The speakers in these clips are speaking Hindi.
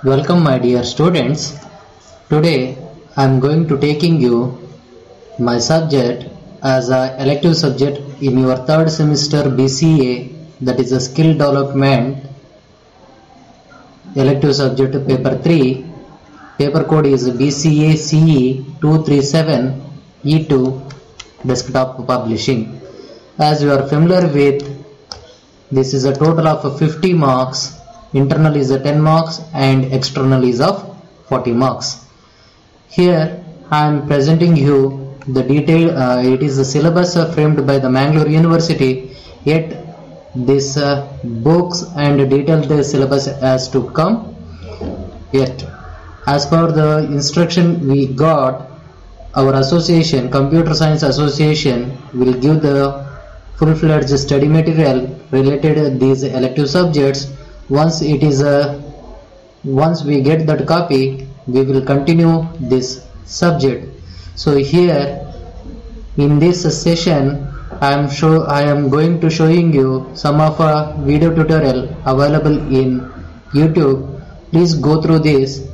Welcome my dear students. Today I am going to taking you my subject as a elective subject in your third semester BCA, that is a skill development elective subject paper 3. Paper code is BCA CE 237 E2 desktop publishing. As you are familiar with, this is a total of 50 marks. Internal is a 10 marks and external is of 40 marks. Here I am presenting you the detail. It is the syllabus framed by the Mangalore University, yet this books and detailed syllabus has to come. Yet as per the instruction we got, our association, Computer Science Association, will give the full-fledged study material related to these elective subjects. Once we get that copy, we will continue this subject. So here in this session I am going to showing you some of a video tutorial available in YouTube. Please go through this.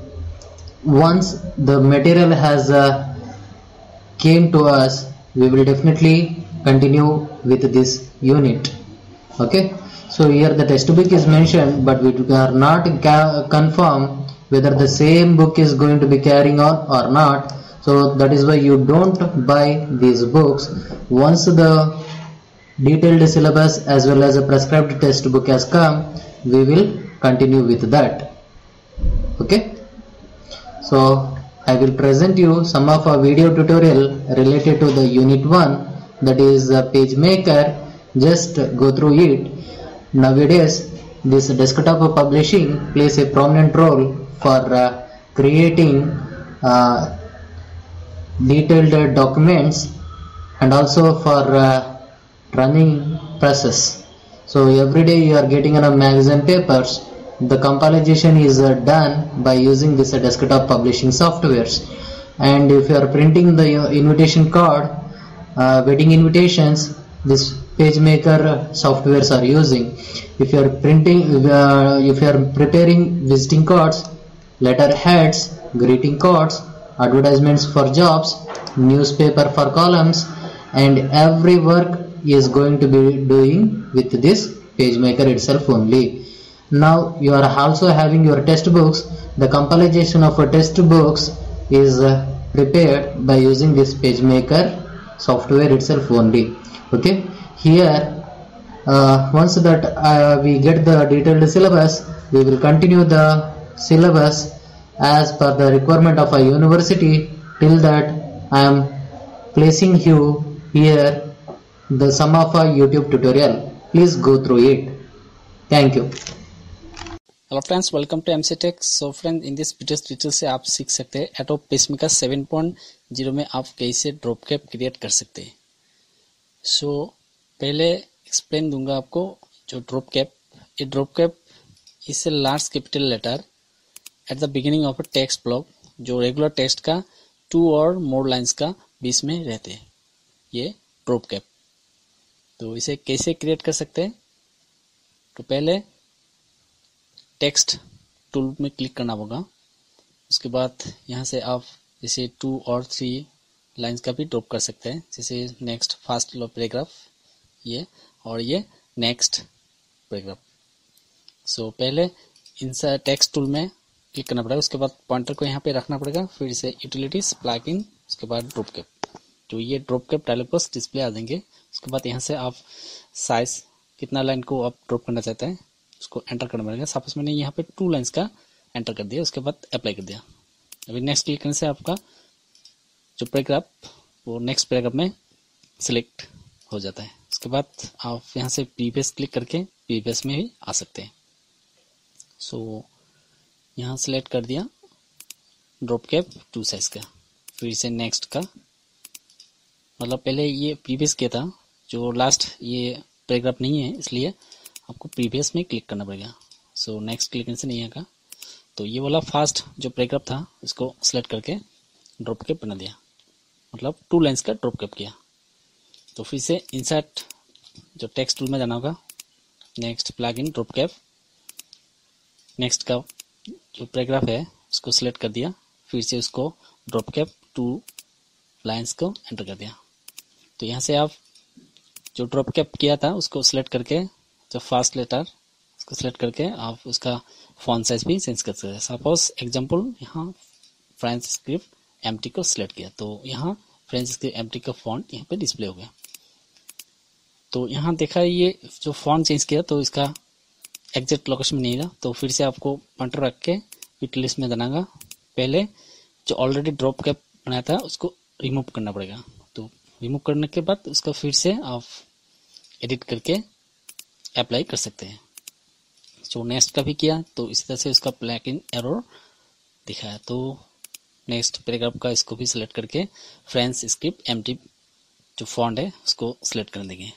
Once the material has came to us, we will definitely continue with this unit. Okay, so here the textbook is mentioned, but we are not confirm whether the same book is going to be carrying on or not. So that is why you don't buy these books. Once the detailed syllabus as well as a prescribed textbook has come, we will continue with that. Okay, so I will present you some of a video tutorial related to the unit 1, that is PageMaker. Just go through it. Nowadays this desktop publishing plays a prominent role for creating detailed documents and also for running presses. So every day you are getting on a magazine papers. The compilation is done by using this desktop publishing softwares. And if you are printing the invitation card, wedding invitations, this PageMaker softwares are using. If you are if you are preparing visiting cards, letterheads, greeting cards, advertisements for jobs, newspaper for columns, and every work is going to be doing with this PageMaker itself only. Now you are also having your textbooks. The compilation of textbooks is prepared by using this PageMaker software itself only. Okay, here once that we get the detailed syllabus, we will continue the syllabus as per the requirement of a university. Till that I am placing you here the sum of a YouTube tutorial. Please go through it. Thank you. Hello friends, welcome to MC tech. So friend, in this video tutorial से आप सीख सकते हैं एडोब पेजमेकर 7.0 में आप कैसे ड्रॉप कैप क्रिएट कर सकते हैं। सो पहले एक्सप्लेन दूंगा आपको जो ड्रॉप कैप। ये drop cap is a large capital letter at the beginning of a text block, जो रेगुलर टेक्स्ट का 2 और मोर लाइंस का बीच में रहते हैं, ये ड्रॉप कैप। तो इसे कैसे क्रिएट कर सकते हैं? तो पहले टेक्स्ट टूल में क्लिक करना होगा। उसके बाद यहाँ से आप जैसे 2 और 3 लाइंस का भी ड्रॉप कर सकते हैं, जैसे नेक्स्ट फर्स्ट पैराग्राफ ये, और ये नेक्स्ट पैराग्राफ। सो पहले इंसर्ट टेक्स्ट टूल में क्लिक करना पड़ेगा। उसके बाद पॉइंटर को यहाँ पे रखना पड़ेगा, फिर से यूटिलिटीज, प्लगइन, उसके बाद ड्रॉप कैप। तो ये drop cap dialog box display आ जाएंगे। उसके बाद यहाँ से आप साइज कितना लाइन को आप ड्रॉप करना चाहते हैं उसको एंटर करना पड़ेगा। सपोज मैंने यहाँ पे 2 लाइंस का एंटर कर दिया, उसके बाद अप्लाई कर दिया। अभी नेक्स्ट क्लिक करने से आपका जो पैराग्राफ वो नेक्स्ट पैराग्राफ में सिलेक्ट हो जाता है। उसके बाद आप यहाँ से प्रीवियस क्लिक करके प्रीवियस में भी आ सकते हैं। सो यहाँ सिलेक्ट कर दिया ड्रॉप कैप 2 साइज का, फिर से नेक्स्ट का, मतलब पहले ये प्रीवियस किया था, जो लास्ट ये पैराग्राफ नहीं है, इसलिए आपको प्रीवियस में क्लिक करना पड़ेगा। सो नेक्स्ट क्लिक से नहीं आएगा। तो ये वाला फर्स्ट जो पैराग्राफ था इसको सेलेक्ट करके ड्रॉप कैप बना दिया, मतलब 2 लाइंस का ड्रॉप कैप किया। तो फिर से इंसर्ट जो टेक्स्ट टूल में जाना होगा, next plugin drop cap, next का जो पैराग्राफ है उसको सिलेक्ट कर दिया, फिर से उसको ड्रॉप कैप 2 लाइंस को एंटर कर दिया। तो यहाँ से आप जो ड्रॉप कैप किया था उसको सिलेक्ट करके, जो फर्स्ट लेटर उसको सिलेक्ट करके आप उसका फॉन्ट साइज भी चेंज कर सकते हैं। सपोज एग्जांपल यहाँ फ्रेंच स्क्रिप्ट एम्प्टी को सिलेक्ट किया, तो यहाँ फ्रेंच स्क्रिप्ट एम्प्टी का फॉन्ट यहाँ पे डिस्प्ले हो गया। तो यहाँ देखा ये जो फॉन्ट चेंज किया तो इसका एग्जैक्ट लोकेशन में नहीं रहा, तो फिर से आपको पॉइंटर रख के लिस्ट में बनाना, पहले जो ऑलरेडी ड्रॉप कैप बनाया था उसको रिमूव करना पड़ेगा। तो रिमूव करने के बाद उसका फिर से आप एडिट करके अप्लाई कर सकते हैं। जो नेक्स्ट का भी किया तो इसी तरह से उसका ब्लैक इन एरर दिखाया। तो नेक्स्ट पैराग्राफ का इसको भी सिलेक्ट करके फ्रेंच स्क्रिप्ट एम्प्टी जो फॉन्ट है उसको सिलेक्ट कर देंगे।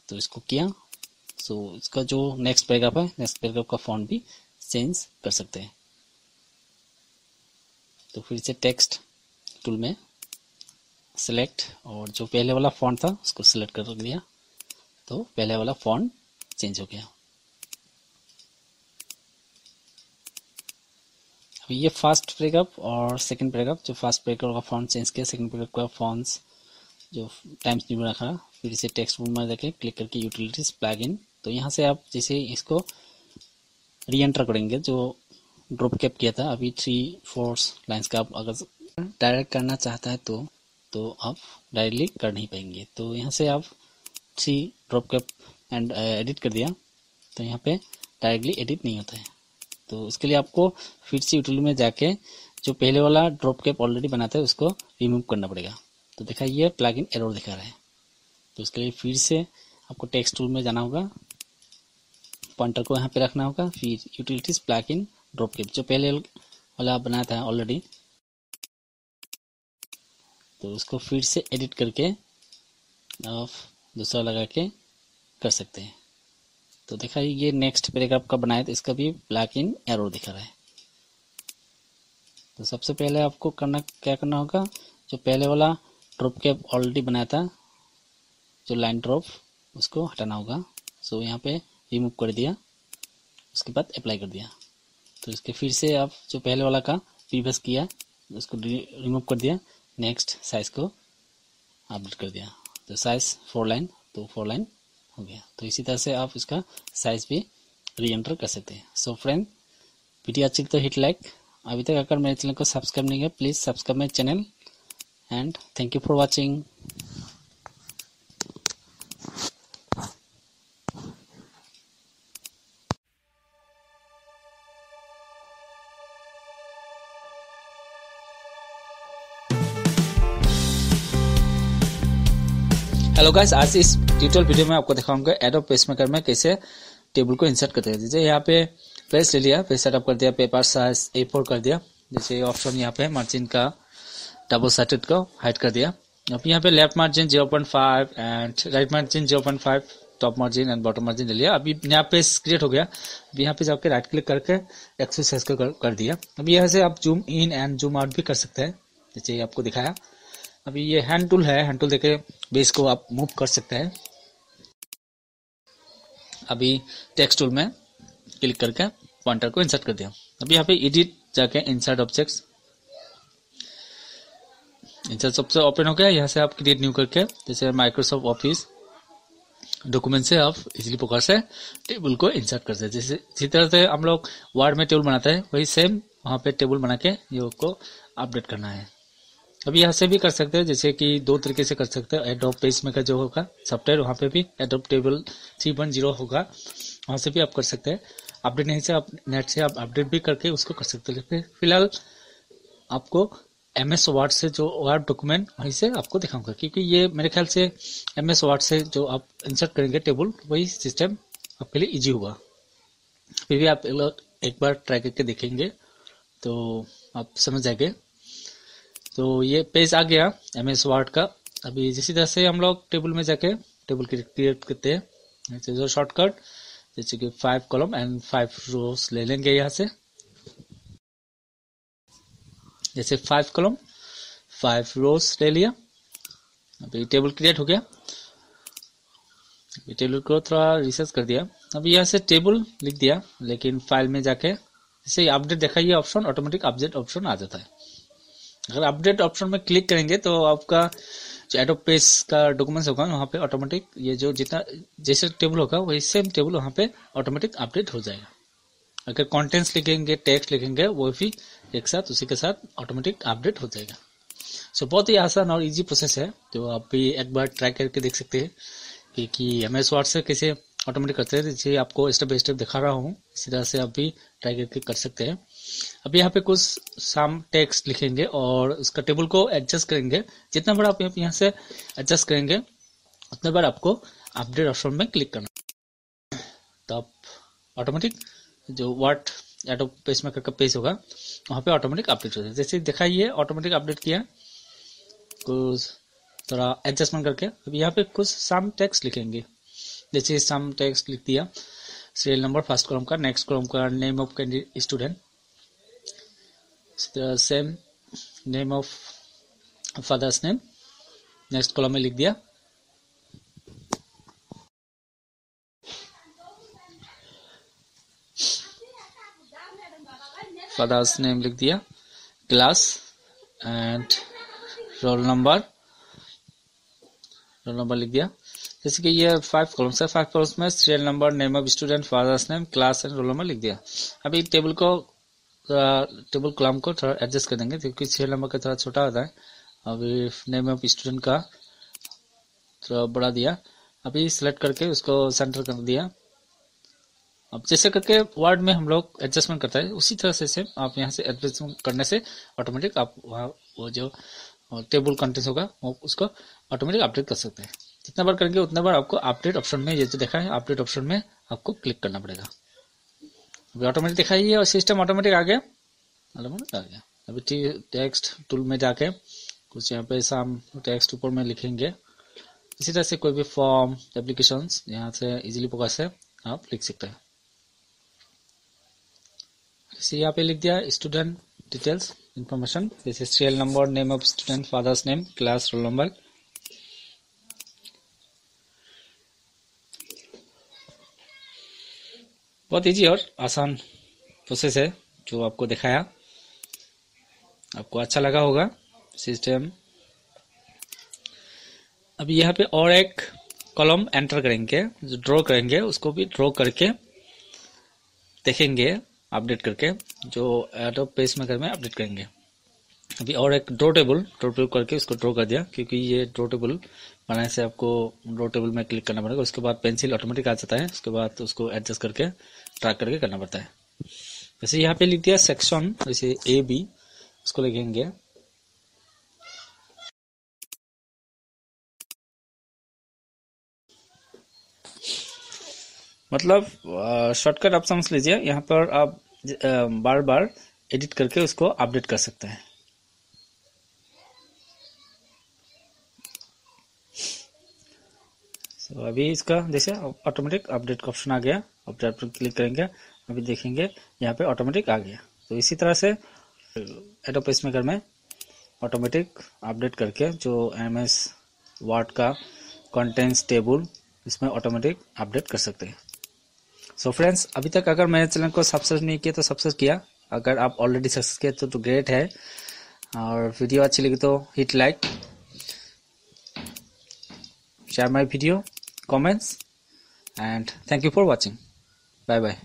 तो इसको किया, सो इसका जो नेक्स्ट पैराग्राफ है, नेक्स्ट पैराग्राफ का फॉन्ट भी चेंज कर सकते हैं। तो फिर से टेक्स्ट टूल में सिलेक्ट और जो पहले वाला फॉन्ट था उसको सिलेक्ट कर दिया, तो पहले वाला फॉन्ट चेंज हो गया। अभी ये फर्स्ट पैराग्राफ और सेकंड पैराग्राफ, जो फर्स्ट पैराग्राफ का फॉन्ट चेंज किया, सेकंड पैराग्राफ का फॉन्ट्स जो टाइम्स न्यू में रखा, फिर से टेक्स्ट बुक में जाके क्लिक करके यूटिलिटीज प्लगइन। तो यहाँ से आप जैसे इसको री एंटर करेंगे, जो ड्रॉप कैप किया था अभी 3-4 लाइन्स का, आप अगर डायरेक्ट करना चाहता है तो आप डायरेक्टली कर नहीं पाएंगे। तो यहाँ से आप 3 ड्रॉप कैप एंड एडिट कर दिया, तो यहाँ पे डायरेक्टली एडिट नहीं होता है। तो इसके लिए आपको फिर से यूटिलिटी में जाके जो पहले वाला ड्रॉप कैप ऑलरेडी बनाता है उसको रिमूव करना पड़ेगा। तो देखा ये प्लगइन एरर दिखा रहा है, तो इसके लिए फिर से आपको टेक्स्ट टूल में जाना होगा, पॉइंटर को यहाँ पे रखना होगा, फिर यूटिलिटीज प्लगइन ड्रॉप कैप जो पहले वाला आप बनाया था ऑलरेडी, तो उसको फिर से एडिट करके आप दूसरा लगा के कर सकते हैं। तो देखा ये नेक्स्ट पैराग्राफ का बनाया तो इसका भी प्लगइन एरर दिखा रहा है। तो सबसे पहले आपको क्या करना होगा, जो पहले वाला ड्रॉप कैप ऑलरेडी बनाया था जो लाइन ड्रॉप, उसको हटाना होगा। सो यहाँ पे रिमूव कर दिया, उसके बाद अप्लाई कर दिया। तो इसके फिर से आप जो पहले वाला का प्रीवियस किया उसको रिमूव कर दिया, नेक्स्ट साइज को अपडेट कर दिया, तो साइज 4 लाइन, तो 4 लाइन हो गया। तो इसी तरह से आप इसका साइज भी री एंटर कर सकते हैं। सो फ्रेंड, वीडियो अच्छी तो हिट लाइक, अभी तक अगर मेरे चैनल को सब्सक्राइब नहीं किया please subscribe my channel and thank you for watching. Hello guys, आज इस ट्यूटोरियल वीडियो में आपको दिखाऊंगा एडोब पेजमेकर में कैसे टेबल को इंसर्ट करते हैं। जैसे यहाँ पे पेज ले लिया, पेज सेटअप कर दिया, पेपर साइज A4 कर दिया, जैसे ऑप्शन यहाँ पे मार्जिन का डबल साइडेड को हाइड कर दिया। अब यहाँ पे left margin 0.5 and right margin 0.5, top margin and bottom margin ले लिया। अभी यहाँ पेज क्रिएट हो गया। अभी यहाँ पे जाकर राइट क्लिक करके एक्सरसाइज को कर दिया। अभी यहाँ से आप zoom in and zoom out भी कर सकते हैं, जैसे आपको दिखाया। अभी ये हैंड टूल है, हैंड टूल देके बेस को आप मूव कर सकते हैं। अभी टेक्स्ट टूल में क्लिक करके पॉइंटर को इंसर्ट कर दिया। अभी यहाँ पे एडिट जाके insert objects, insert object open हो गया। यहाँ से आप क्रिएट न्यू करके जैसे माइक्रोसॉफ्ट ऑफिस डॉक्यूमेंट से आप इजीली प्रकार से टेबल को इंसर्ट कर सकते हैं। जैसे जिस तरह से हम लोग वर्ड में टेबल बनाते हैं वही सेम वहाँ पे टेबल बना के ये को अपडेट करना है। अभी यहाँ से भी कर सकते हैं, जैसे कि 2 तरीके से कर सकते हैं। एडोब पेजमेकर जो होगा सॉफ्टवेयर, वहाँ पे भी एडोब टेबल 3.0 होगा, वहाँ से भी आप कर सकते हैं। अपडेट नहीं से आप नेट से आप अपडेट भी करके उसको कर सकते हैं। लेकिन फिलहाल आपको MS वर्ड से जो वर्ड डॉक्यूमेंट वहीं से आपको दिखाऊंगा, क्योंकि ये मेरे ख्याल से MS वर्ड से जो आप इंसर्ट करेंगे टेबल वही सिस्टम आपके लिए ईजी होगा। फिर भी आप एक बार ट्राई करके देखेंगे तो आप समझ जाएंगे। तो ये पेज आ गया MS वर्ड का। अभी जिसी तरह से हम लोग टेबल में जाके टेबल क्रिएट करते हैं, जो शॉर्टकट जैसे कि 5 कॉलम एंड 5 रोज ले लेंगे। यहाँ से जैसे 5 कॉलम 5 रोज ले लिया। अभी टेबल क्रिएट हो गया। अभी टेबल को थोड़ा रिसर्च कर दिया। अभी यहाँ से टेबल लिख दिया, लेकिन फाइल में जाके जैसे अपडेट देखा, ये ऑप्शन ऑटोमेटिक अपडेट ऑप्शन आ जाता है। अगर अपडेट ऑप्शन में क्लिक करेंगे तो आपका जो एडोब पेज का डॉक्यूमेंट्स होगा वहाँ पे ऑटोमेटिक ये जो जितना जैसे टेबल होगा वही सेम टेबल वहाँ पे ऑटोमेटिक अपडेट हो जाएगा। अगर कंटेंट्स लिखेंगे, टेक्स्ट लिखेंगे, वो भी एक साथ उसी के साथ ऑटोमेटिक अपडेट हो जाएगा। सो बहुत ही आसान और इजी प्रोसेस है, तो आप भी एक बार ट्राई करके देख सकते हैं कि MS वर्ड से कैसे ऑटोमेटिक करते हैं। जैसे आपको स्टेप बाय स्टेप दिखा रहा हूँ, इसी तरह से आप भी ट्राई करके कर सकते हैं। अब यहाँ पे कुछ सम टेक्स्ट लिखेंगे और उसका टेबल को एडजस्ट करेंगे। जितना बड़ा आप यहाँ से एडजस्ट करेंगे उतना बार आपको अपडेट ऑप्शन में क्लिक करना, तो आप ऑटोमेटिक जो वर्ड एडोब पेजमेकर का पेज होगा वहाँ पे ऑटोमेटिक अपडेट हो जाए। जैसे दिखाइए ऑटोमेटिक अपडेट किया, कुछ थोड़ा एडजस्टमेंट करके। अब यहाँ पे कुछ सम टेक्स्ट लिखेंगे। जैसे सम टेक्स्ट लिख दिया, सीरियल नंबर फर्स्ट कॉलम का, नेक्स्ट कॉलम का name of candidate student, same name of father's name, next column में लिख दिया। फादर्स नेम लिख दिया, क्लास एंड रोल नंबर लिख दिया। जैसे कि ये 5 कॉलम्स है, 5 कॉलम्स में serial number, name of student, father's name, class and roll number लिख दिया। अभी टेबल कॉलम को थोड़ा एडजस्ट कर देंगे क्योंकि सीरियल नंबर का थोड़ा छोटा होता है। अभी नेम ऑफ स्टूडेंट का थोड़ा बड़ा दिया। अभी सिलेक्ट करके उसको सेंटर कर दिया। अब जैसे करके वर्ड में हम लोग एडजस्टमेंट करता है उसी तरह से आप यहाँ से एडजस्टमेंट करने से ऑटोमेटिक आप वहाँ वो जो टेबल कंटेंट्स होगा वो उसको ऑटोमेटिक अपडेट कर सकते हैं। जितना बार करेंगे उतना बार आपको अपडेट ऑप्शन में, ये जो देखा है अपडेट ऑप्शन में आपको क्लिक करना पड़ेगा। अभी ऑटोमेटिक दिखाई है और सिस्टम ऑटोमेटिक आ गया, अभी टेक्स्ट टूल में जाके कुछ यहाँ पे सम टेक्स्ट ऊपर में लिखेंगे। इसी तरह से कोई भी फॉर्म, एप्लीकेशंस यहाँ से इजीली प्रोग्रेस से आप लिख सकते हैं। इसे यहाँ पे लिख दिया स्टूडेंट डिटेल्स इंफॉर्मेशन, जैसे serial number, name of student, father's name, class, roll number. बहुत इजी और आसान प्रोसेस है जो आपको दिखाया, आपको अच्छा लगा होगा सिस्टम। अब यहाँ पे और एक कॉलम एंटर करेंगे, जो ड्रॉ करेंगे उसको भी ड्रॉ करके देखेंगे, अपडेट करके जो एडोब पेजमेकर में अपडेट करेंगे। अभी और एक ड्रॉ टेबल करके उसको ड्रॉ कर दिया, क्योंकि ये ड्रॉ टेबल बनाने से आपको ड्रॉ टेबल में क्लिक करना पड़ेगा। उसके बाद पेंसिल ऑटोमेटिक आ जाता है, उसके बाद उसको एडजस्ट करके ट्रैक करके करना पड़ता है। जैसे यहाँ पे लिख दिया सेक्शन, जैसे AB, उसको लिखेंगे मतलब शॉर्टकट ऑप्शन लीजिए। यहाँ पर आप बार बार एडिट करके उसको अपडेट कर सकते हैं। अभी इसका जैसे ऑटोमेटिक अपडेट का ऑप्शन आ गया, अपडेट पर क्लिक करेंगे, अभी देखेंगे यहाँ पे ऑटोमेटिक आ गया। तो इसी तरह से एडोब पेजमेकर में ऑटोमेटिक अपडेट करके जो MS वर्ड का कंटेंट्स टेबल इसमें ऑटोमेटिक अपडेट कर सकते हैं। सो फ्रेंड्स, अभी तक अगर मेरे चैनल को सब्सक्राइब नहीं किया तो सब्सक्राइब किया, अगर आप ऑलरेडी सब्सक्राइब किया तो ग्रेट है, और वीडियो अच्छी लगी तो hit like, share my video, comments, and thank you for watching. Bye bye.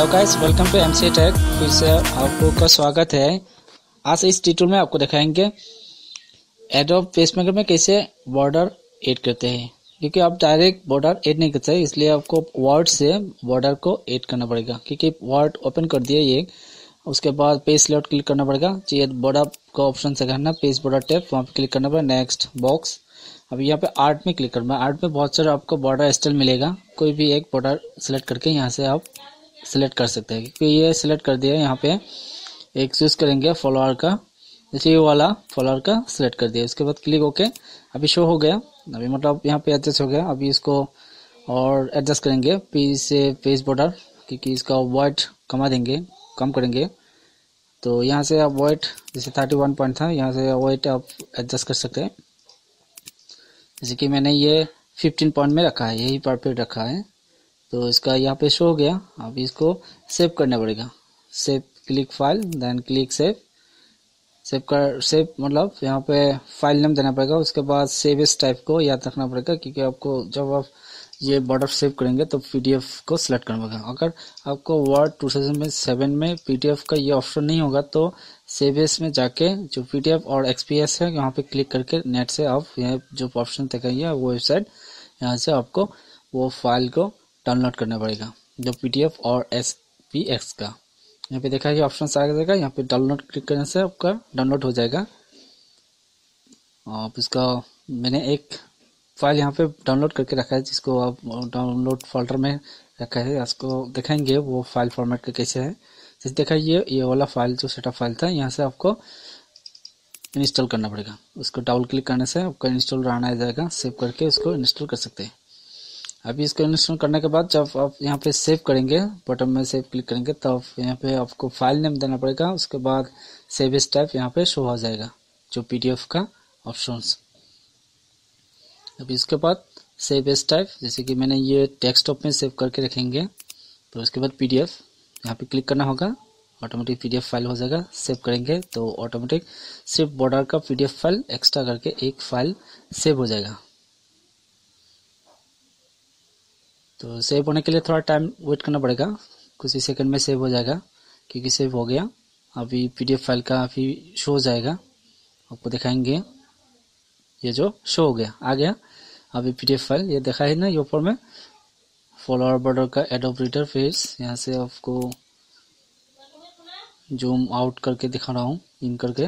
Hello guys, welcome to MC tech. फिर से आपको का स्वागत है। आज इस ट्यूटोरियल में आपको दिखाएंगे एडोब पेसमेकर में कैसे बॉर्डर ऐड करते हैं, क्योंकि आप डायरेक्ट बॉर्डर ऐड नहीं कर सकते, इसलिए आपको वर्ड से बॉर्डर को ऐड करना पड़ेगा। क्योंकि वर्ड ओपन कर दिया ये, उसके बाद पेज लेआउट क्लिक करना पड़ेगा। चाहिए बॉर्डर का ऑप्शन से करना, पेज बॉर्डर टैब, वहाँ पे क्लिक करना पड़ेगा। नेक्स्ट बॉक्स, अभी यहाँ पे आर्ट में क्लिक करना है। आर्ट में बहुत सारा आपको बॉर्डर स्टाइल मिलेगा, कोई भी एक बॉर्डर सेलेक्ट करके यहाँ से आप सेलेक्ट कर सकते हैं। क्योंकि ये सेलेक्ट कर दिया, यहाँ पे एक चूज करेंगे फॉलोअर का, जैसे ये वाला फॉलोअर का सेलेक्ट कर दिया। उसके बाद क्लिक ओके, अभी शो हो गया। अभी मतलब यहाँ पे एडजस्ट हो गया। अभी इसको और एडजस्ट करेंगे पेज से पेज बॉर्डर, क्योंकि इसका वाइट कमा देंगे, कम करेंगे। तो यहाँ से आप वाइट जैसे 31 पॉइंट था, यहाँ से वाइट आप एडजस्ट कर सकते हैं। जैसे कि मैंने ये 15 पॉइंट में रखा है, यही परफेक्ट रखा है। तो इसका यहाँ पे शो हो गया। अब इसको सेव करना पड़ेगा। Save, click file, then click save. Save मतलब यहाँ पे फाइल नेम देना पड़ेगा। उसके बाद सेव एज टाइप को याद रखना पड़ेगा, क्योंकि आपको जब आप ये बॉर्डर सेव करेंगे तो पीडीएफ को सिलेक्ट करना पड़ेगा। अगर आपको वर्ड 2007 में पीडीएफ का ये ऑप्शन नहीं होगा तो सेव एज में जाके जो पीडीएफ और एक्सपीएस है, यहाँ पे क्लिक करके नेट से आप यहाँ जो ऑप्शन देखेंगे वो वेबसाइट, यहाँ से आपको वो फाइल को डाउनलोड करना पड़ेगा, जो पीडीएफ और एसपीएक्स का। यहाँ पे देखा ये ऑप्शन आ जाएगा, यहाँ पे डाउनलोड क्लिक करने से आपका डाउनलोड हो जाएगा। आप इसका मैंने एक फाइल यहाँ पे डाउनलोड करके रखा है, जिसको आप डाउनलोड फोल्डर में रखा है। इसको दिखाएंगे वो फाइल फॉर्मेट का कैसे है। जैसे देखा ये वाला फाइल जो सेटअप फाइल था, यहाँ से आपको इंस्टॉल करना पड़ेगा। उसको डबल क्लिक करने से आपका इंस्टॉल रहना आ जाएगा। सेव करके उसको इंस्टॉल कर सकते हैं। अभी इसको इंस्टॉल करने के बाद जब आप यहाँ पे सेव करेंगे, बटन में सेव क्लिक करेंगे, तब यहाँ पे आपको फाइल नेम देना पड़ेगा। उसके बाद सेव एज टाइप यहाँ पे शो हो जाएगा, जो पीडीएफ का ऑप्शंस। अभी इसके बाद सेव एज टाइप, जैसे कि मैंने ये डेस्कटॉप में सेव करके रखेंगे, तो उसके बाद पीडीएफ यहाँ पे क्लिक करना होगा, ऑटोमेटिक पीडीएफ फाइल हो जाएगा। सेव करेंगे तो ऑटोमेटिक सिर्फ बॉर्डर का पीडीएफ फाइल एक्स्ट्रा करके एक फाइल सेव हो जाएगा। तो सेव होने के लिए थोड़ा टाइम वेट करना पड़ेगा, कुछ ही सेकंड में सेव हो जाएगा, क्योंकि सेव हो गया। अभी पीडीएफ फाइल का अभी शो हो जाएगा, आपको दिखाएंगे। ये जो शो हो गया, आ गया अभी पीडीएफ फाइल, ये देखा है ना, ये ऊपर में फॉलोअर बॉर्डर का एडोब रीडर फेस। यहाँ से आपको जूम आउट करके दिखा रहा हूँ, इन करके।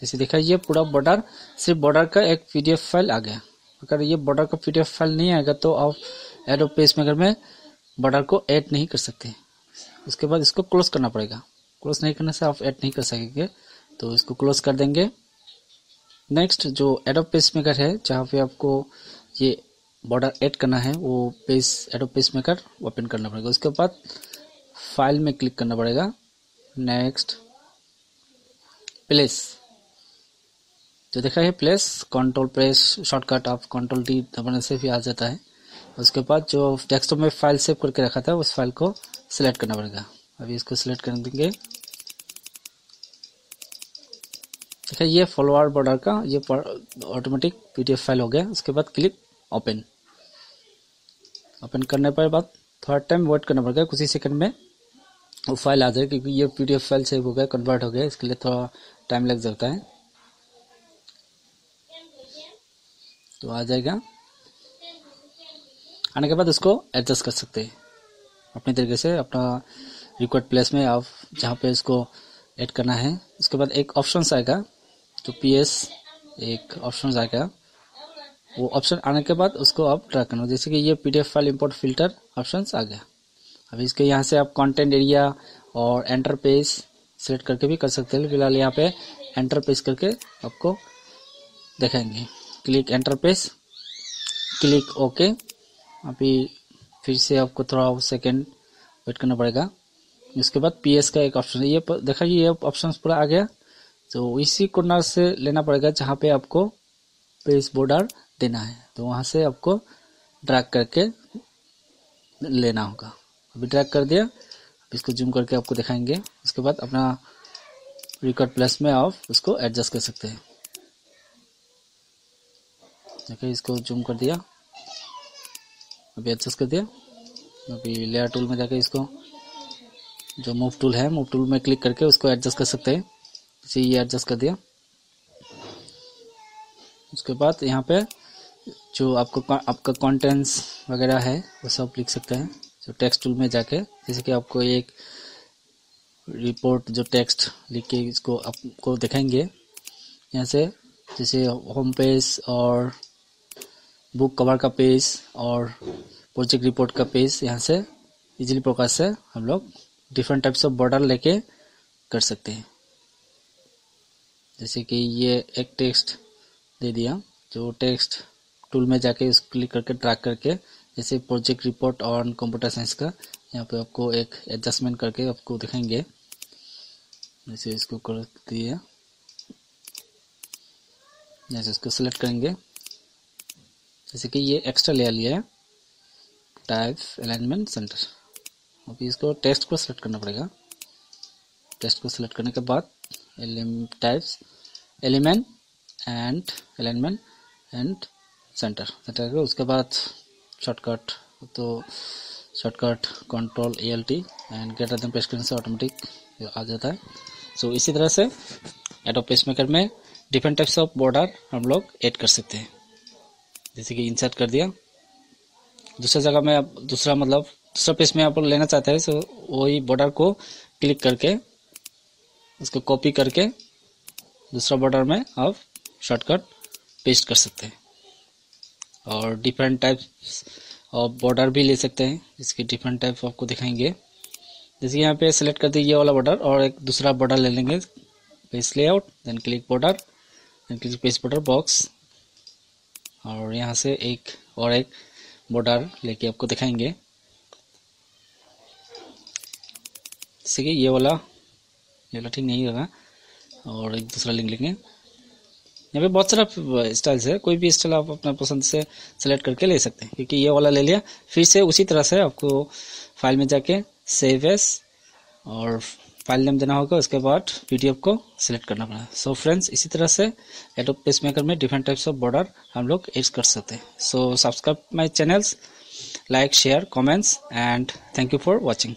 जैसे देखा, ये पूरा बॉर्डर, सिर्फ बॉर्डर का एक पीडीएफ फाइल आ गया। अगर ये बॉर्डर का पीडीएफ फाइल नहीं आएगा तो आप एडोब पेसमेकर में बॉर्डर को ऐड नहीं कर सकते। उसके बाद इसको क्लोज करना पड़ेगा। क्लोज नहीं करने से आप ऐड नहीं कर सकेंगे, तो इसको क्लोज कर देंगे। नेक्स्ट जो एडोब पेसमेकर है, जहाँ पे आपको ये बॉर्डर ऐड करना है, वो एडोब पेसमेकर ओपन करना पड़ेगा। उसके बाद फाइल में क्लिक करना पड़ेगा। नेक्स्ट प्लेस, जो देखा है प्लेस, कंट्रोल प्रेस शॉर्टकट आप कंट्रोल डी दबाने से भी आ जाता है। उसके बाद जो डेस्कटॉप में फाइल सेव करके रखा था, उस फाइल को सिलेक्ट करना पड़ेगा। अभी इसको सिलेक्ट कर देंगे। ठीक है, ये फॉलोअर बॉर्डर का ये ऑटोमेटिक पीडीएफ फाइल हो गया। उसके बाद क्लिक ओपन। ओपन करने पर बाद थोड़ा टाइम वेट करना पड़ेगा, कुछ ही सेकंड में वो फाइल आ जाएगा, क्योंकि ये पीडीएफ फाइल सेव हो गया, कन्वर्ट हो गया, इसके लिए थोड़ा टाइम लग जाता है। तो आ जाएगा। आने के बाद उसको एडजस्ट कर सकते हैं अपने तरीके से, अपना रिक्वायर्ड प्लेस में आप जहाँ पे इसको ऐड करना है। उसके बाद एक ऑप्शन आएगा, तो पीएस एक ऑप्शन आएगा। वो ऑप्शन आने के बाद उसको आप ड्रैग करना, जैसे कि ये PDF file import filter option आ गया। अभी इसके यहाँ से आप कंटेंट एरिया और एंटर पेज सेलेक्ट करके भी कर सकते हैं। फिलहाल यहाँ पे एंटर पेज करके आपको दिखाएंगे। Click enter page, click okay. अभी फिर से आपको थोड़ा सेकंड वेट करना पड़ेगा। इसके बाद पीएस का एक ऑप्शन है, ये देखा ये ऑप्शन पूरा आ गया। तो इसी कॉर्नर से लेना पड़ेगा जहाँ पे आपको पेज बॉर्डर देना है, तो वहाँ से आपको ड्रैग करके लेना होगा। अभी ड्रैग कर दिया, इसको जूम करके आपको दिखाएंगे। उसके बाद अपना रिकॉर्ड प्लस में आप उसको एडजस्ट कर सकते हैं। देखिए, इसको जूम कर दिया, अभी एडजस्ट कर दिया। अभी लेयर टूल में जाके इसको जो मूव टूल है, मूव टूल में क्लिक करके उसको एडजस्ट कर सकते हैं। जैसे ये एडजस्ट कर दिया, उसके बाद यहाँ पे जो आपका कंटेंट्स वगैरह है वो सब लिख सकते हैं। जो टेक्स्ट टूल में जाके, जैसे कि आपको एक रिपोर्ट जो टेक्स्ट लिख के इसको आपको दिखाएंगे यहाँ से, जैसे होम पेज और बुक कवर का पेज और प्रोजेक्ट रिपोर्ट का पेज, यहाँ से इजीली प्रकार से हम लोग डिफरेंट टाइप्स ऑफ बॉर्डर लेके कर सकते हैं। जैसे कि ये एक टेक्स्ट दे दिया, जो टेक्स्ट टूल में जाके उस क्लिक करके ड्रैग करके, जैसे project report on computer science का, यहाँ पे आपको एक एडजस्टमेंट करके आपको दिखाएंगे। जैसे इसको कर दिया, जैसे इसको सिलेक्ट करेंगे, जैसे कि ये एक्स्ट्रा लेयर लिया है, टाइप अलाइनमेंट सेंटर। अभी इसको टेक्स्ट को सिलेक्ट करना पड़ेगा। टेक्स्ट को सिलेक्ट करने के बाद types element and alignment and centre के उसके बाद शॉर्टकट, तो shortcut control ALT and greater than press करने से ऑटोमेटिक आ जाता है। सो इसी तरह से एडोब पेसमेकर में डिफरेंट टाइप्स ऑफ बॉर्डर हम लोग ऐड कर सकते हैं। जैसे कि इंसर्ट कर दिया, दूसरा जगह में आप दूसरा पेज में आप लेना चाहते हैं, तो वही बॉर्डर को क्लिक करके उसको कॉपी करके दूसरा बॉर्डर में आप शॉर्टकट पेस्ट कर सकते हैं। और डिफरेंट टाइप्स ऑफ बॉर्डर भी ले सकते हैं, जिसके डिफरेंट टाइप आपको दिखाएंगे। जैसे यहाँ पे सेलेक्ट कर दीजिए ये वाला बॉर्डर और एक दूसरा बॉर्डर ले लेंगे, page layout, then click border, then click page border box, और यहाँ से एक बॉर्डर लेके आपको दिखाएंगे। जैसे कि ये वाला ठीक नहीं होगा, और एक दूसरा लिंक लेंगे। यहाँ पे बहुत सारा स्टाइल्स है, कोई भी स्टाइल आप अपना पसंद से सेलेक्ट करके ले सकते हैं। क्योंकि ये वाला ले लिया, फिर से उसी तरह से आपको फाइल में जाके सेव एज और फाइल नेम देना होगा, उसके बाद PDF को सिलेक्ट करना पड़ेगा। सो फ्रेंड्स, इसी तरह से एडोब पेसमेकर में डिफरेंट टाइप्स ऑफ बॉर्डर हम लोग ऐड कर सकते हैं। So subscribe my channels, like, share, comments, and thank you for watching.